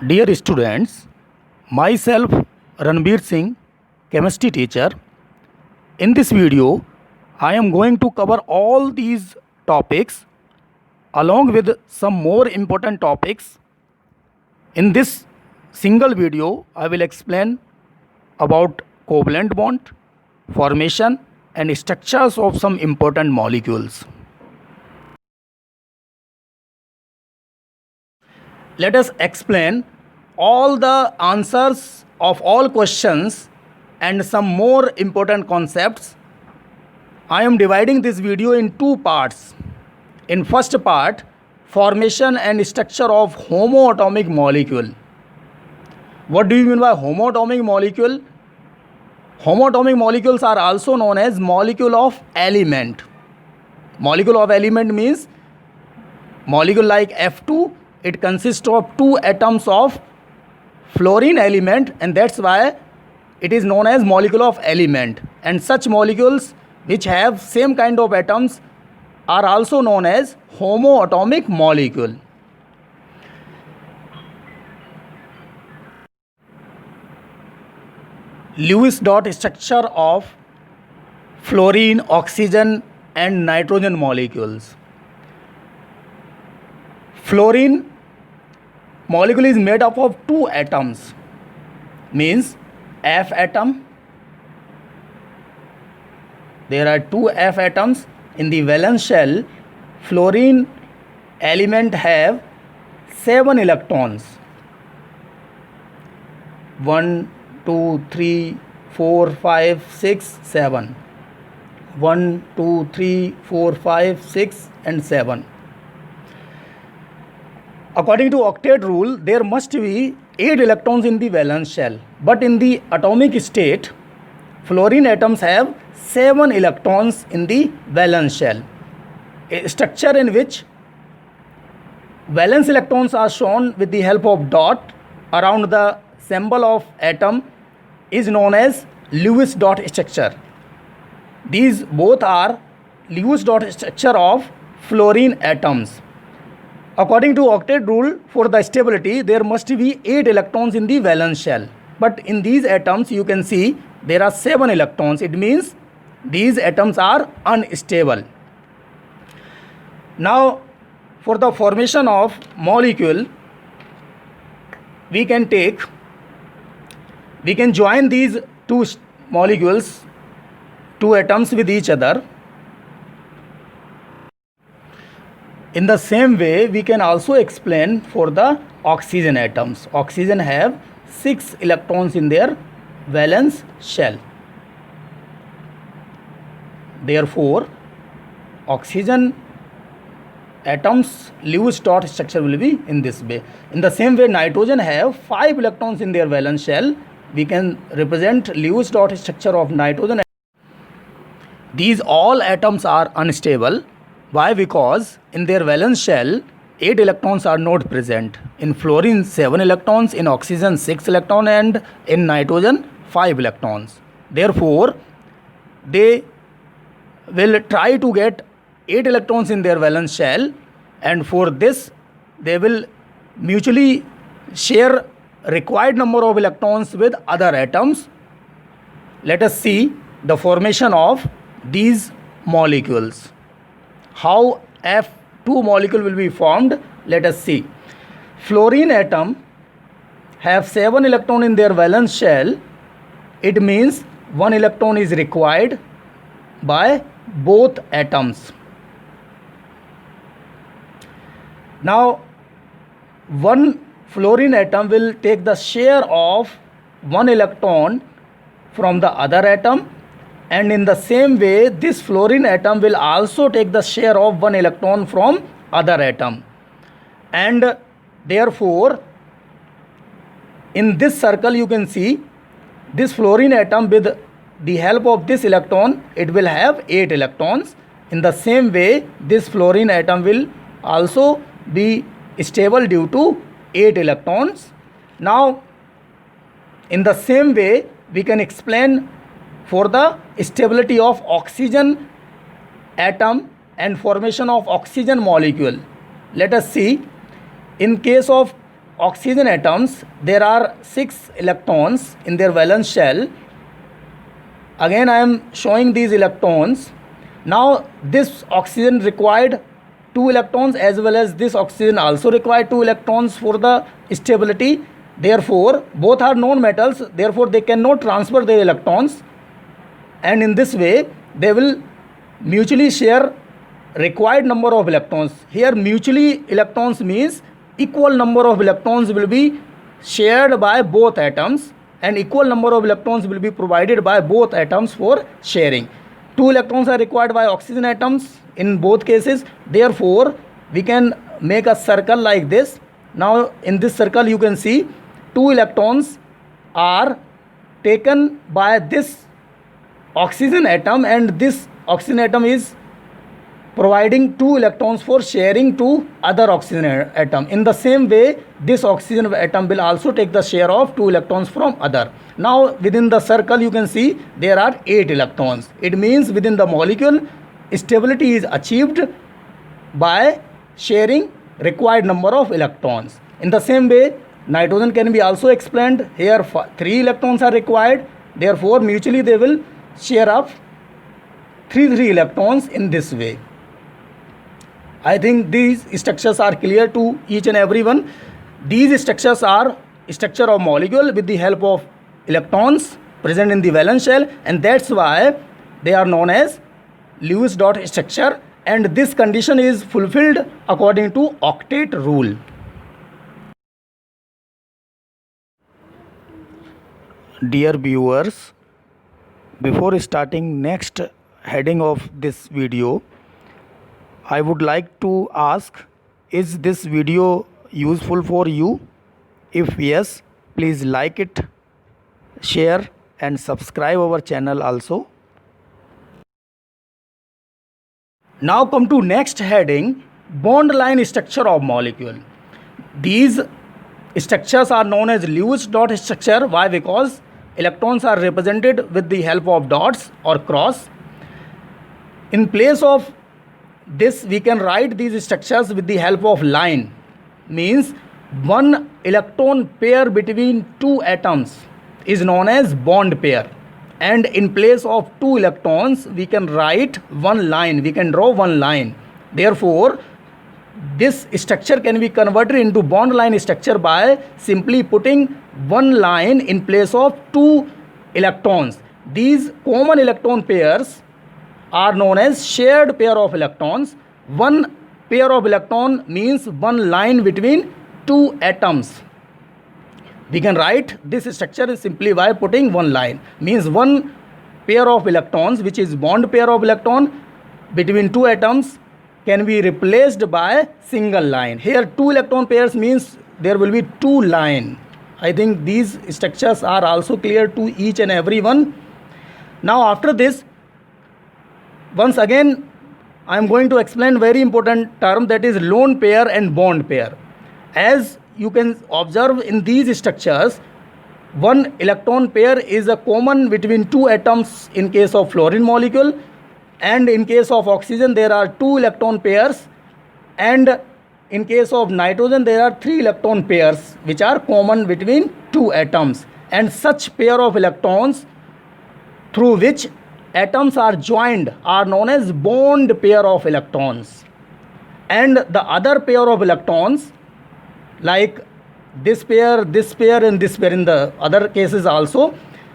Dear students, myself Ranbir Singh, chemistry teacher. In this video, I am going to cover all these topics along with some more important topics. In this single video, I will explain about covalent bond, formation and structures of some important molecules. Let us explain all the answers of all questions and some more important concepts. I am dividing this video in two parts. In first part, formation and structure of homoatomic molecule. What do you mean by homoatomic molecule? Homoatomic molecules are also known as molecule of element. Molecule of element means molecule like F2, it consists of two atoms of fluorine element, and that's why it is known as molecule of element. And such molecules which have same kind of atoms are also known as homoatomic molecule. Lewis dot structure of fluorine, oxygen and nitrogen molecules. Fluorine molecule is made up of two atoms, means F atom. There are two F atoms in the valence shell. Fluorine element have 7 electrons. 1, 2, 3, 4, 5, 6, 7. 1, 2, 3, 4, 5, 6 and 7. According to octet rule, there must be 8 electrons in the valence shell. But in the atomic state, fluorine atoms have 7 electrons in the valence shell. A structure in which valence electrons are shown with the help of dot around the symbol of atom is known as Lewis dot structure. These both are Lewis dot structure of fluorine atoms. According to octet rule, for the stability, there must be 8 electrons in the valence shell. But in these atoms, you can see there are 7 electrons. It means these atoms are unstable. Now, for the formation of molecule, we can join these two molecules, two atoms with each other. In the same way, we can also explain for the oxygen atoms. Oxygen have 6 electrons in their valence shell. Therefore, oxygen atoms Lewis dot structure will be in this way. In the same way, nitrogen have 5 electrons in their valence shell. We can represent Lewis dot structure of nitrogen. These all atoms are unstable. Why? Because in their valence shell, 8 electrons are not present. In fluorine, 7 electrons, in oxygen, 6 electrons, and in nitrogen, 5 electrons. Therefore, they will try to get 8 electrons in their valence shell, and for this, they will mutually share required number of electrons with other atoms. Let us see the formation of these molecules. How F2 molecule will be formed, let us see. Fluorine atom have 7 electrons in their valence shell. It means 1 electron is required by both atoms. Now, one fluorine atom will take the share of 1 electron from the other atom, and in the same way, this fluorine atom will also take the share of 1 electron from other atom. And therefore, in this circle you can see this fluorine atom with the help of this electron, it will have 8 electrons. In the same way, this fluorine atom will also be stable due to 8 electrons. Now, in the same way, we can explain for the stability of oxygen atom and formation of oxygen molecule. Let us see. In case of oxygen atoms, there are 6 electrons in their valence shell. Again I am showing these electrons. Now this oxygen required 2 electrons, as well as this oxygen also required 2 electrons for the stability. Therefore both are known metals, therefore they cannot transfer their electrons, and in this way they will mutually share required number of electrons. Here mutually electrons means equal number of electrons will be shared by both atoms, and equal number of electrons will be provided by both atoms for sharing. 2 electrons are required by oxygen atoms in both cases. Therefore we can make a circle like this. Now in this circle you can see 2 electrons are taken by this oxygen atom, and this oxygen atom is providing 2 electrons for sharing to other oxygen atom. In the same way this oxygen atom will also take the share of 2 electrons from other. Now within the circle you can see there are 8 electrons. It means within the molecule stability is achieved by sharing required number of electrons. In the same way nitrogen can be also explained. Here 3 electrons are required, therefore mutually they will share up 3 electrons in this way. I think these structures are clear to each and everyone. These structures are structure of molecule with the help of electrons present in the valence shell, and that's why they are known as Lewis dot structure, and this condition is fulfilled according to octet rule. Dear viewers, before starting next heading of this video, I would like to ask, is this video useful for you? If yes, please like it, share and subscribe our channel also. Now come to next heading, bond line structure of molecule. These structures are known as Lewis dot structure. Why? Because electrons are represented with the help of dots or cross. In place of this we can write these structures with the help of line, means one electron pair between 2 atoms is known as bond pair, and in place of 2 electrons we can write one line, we can draw one line. Therefore this structure can be converted into bond line structure by simply putting one line in place of 2 electrons. These common electron pairs are known as shared pair of electrons. One pair of electron means one line between 2 atoms. We can write this structure simply by putting one line, means one pair of electrons, which is bond pair of electron between 2 atoms, can be replaced by single line. Here 2 electron pairs means there will be 2 line. I think these structures are also clear to each and everyone. Now after this, once again I am going to explain very important term, that is lone pair and bond pair. As you can observe in these structures, one electron pair is a common between 2 atoms in case of fluorine molecule, and in case of oxygen there are 2 electron pairs, and in case of nitrogen there are 3 electron pairs which are common between 2 atoms. And such pair of electrons through which atoms are joined are known as bond pair of electrons. And the other pair of electrons, like this pair and this pair in the other cases also,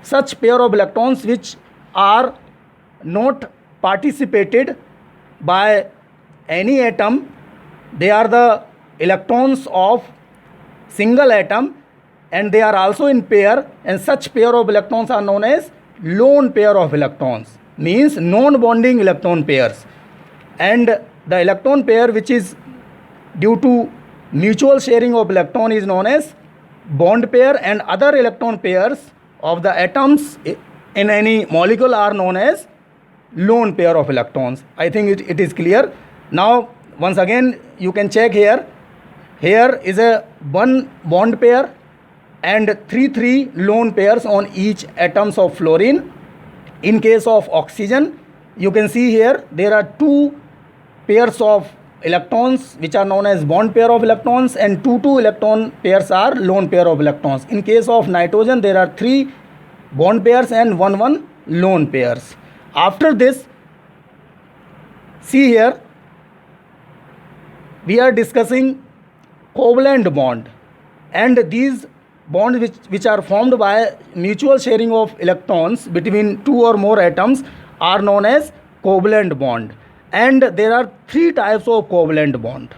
such pair of electrons which are not participated by any atom, they are the electrons of single atom and they are also in pair, and such pair of electrons are known as lone pair of electrons, means non-bonding electron pairs. And the electron pair which is due to mutual sharing of electron is known as bond pair, and other electron pairs of the atoms in any molecule are known as lone pair of electrons. I think it is clear. Now once again you can check here. Here is a one bond pair and 3 lone pairs on each atoms of fluorine. In case of oxygen, you can see here there are 2 pairs of electrons which are known as bond pair of electrons, and 2 electron pairs are lone pair of electrons. In case of nitrogen, there are 3 bond pairs and 1 lone pairs. After this, see here, we are discussing covalent bond, and these bonds which are formed by mutual sharing of electrons between 2 or more atoms are known as covalent bond. And there are 3 types of covalent bond.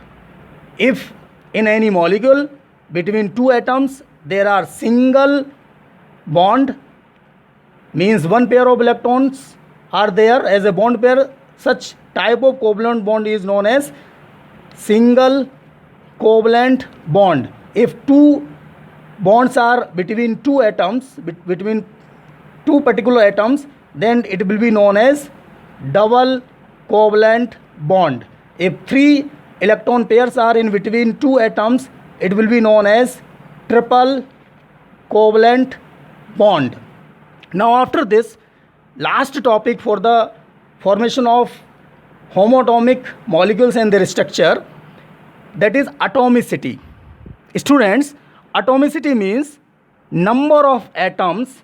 If in any molecule between 2 atoms there are single bond, means 1 pair of electrons are there as a bond pair, such type of covalent bond is known as single covalent bond. If 2 bonds are between 2 atoms, between 2 particular atoms, then it will be known as double covalent bond. If 3 electron pairs are in between 2 atoms, it will be known as triple covalent bond. Now after this, last topic for the formation of homoatomic molecules and their structure, that is atomicity. Students, atomicity means number of atoms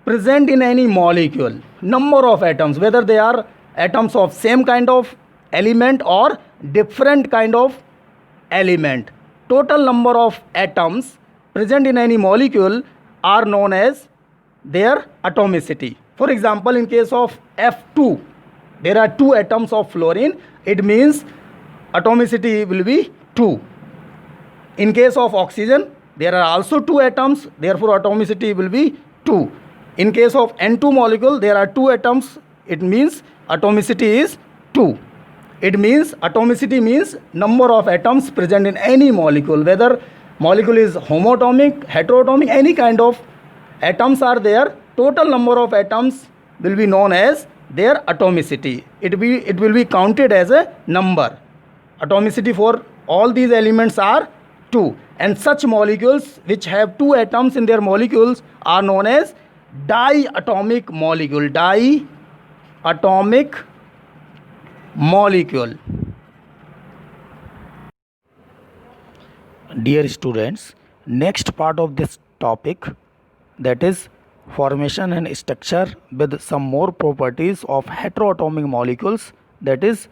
present in any molecule. Number of atoms, whether they are atoms of same kind of element or different kind of element. Total number of atoms present in any molecule are known as their atomicity. For example, in case of F2, there are 2 atoms of fluorine, it means atomicity will be 2. In case of oxygen, there are also 2 atoms, therefore atomicity will be 2. In case of N2 molecule, there are 2 atoms, it means atomicity is 2. It means atomicity means number of atoms present in any molecule, whether molecule is homoatomic, heteroatomic, any kind of atoms are there, total number of atoms will be known as their atomicity. It will be counted as a number. Atomicity for all these elements are 2, and such molecules which have 2 atoms in their molecules are known as diatomic molecule. Diatomic molecule. Dear students, next part of this topic, that is formation and structure with some more properties of heteroatomic molecules, that is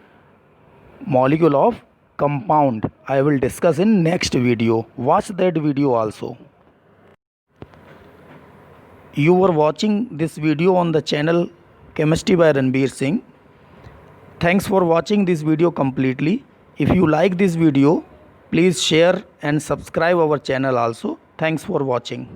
molecule of compound, I will discuss in next video. Watch that video also. You were watching this video on the channel Chemistry by Ranbir Singh. Thanks for watching this video completely. If you like this video, please share and subscribe our channel also. Thanks for watching.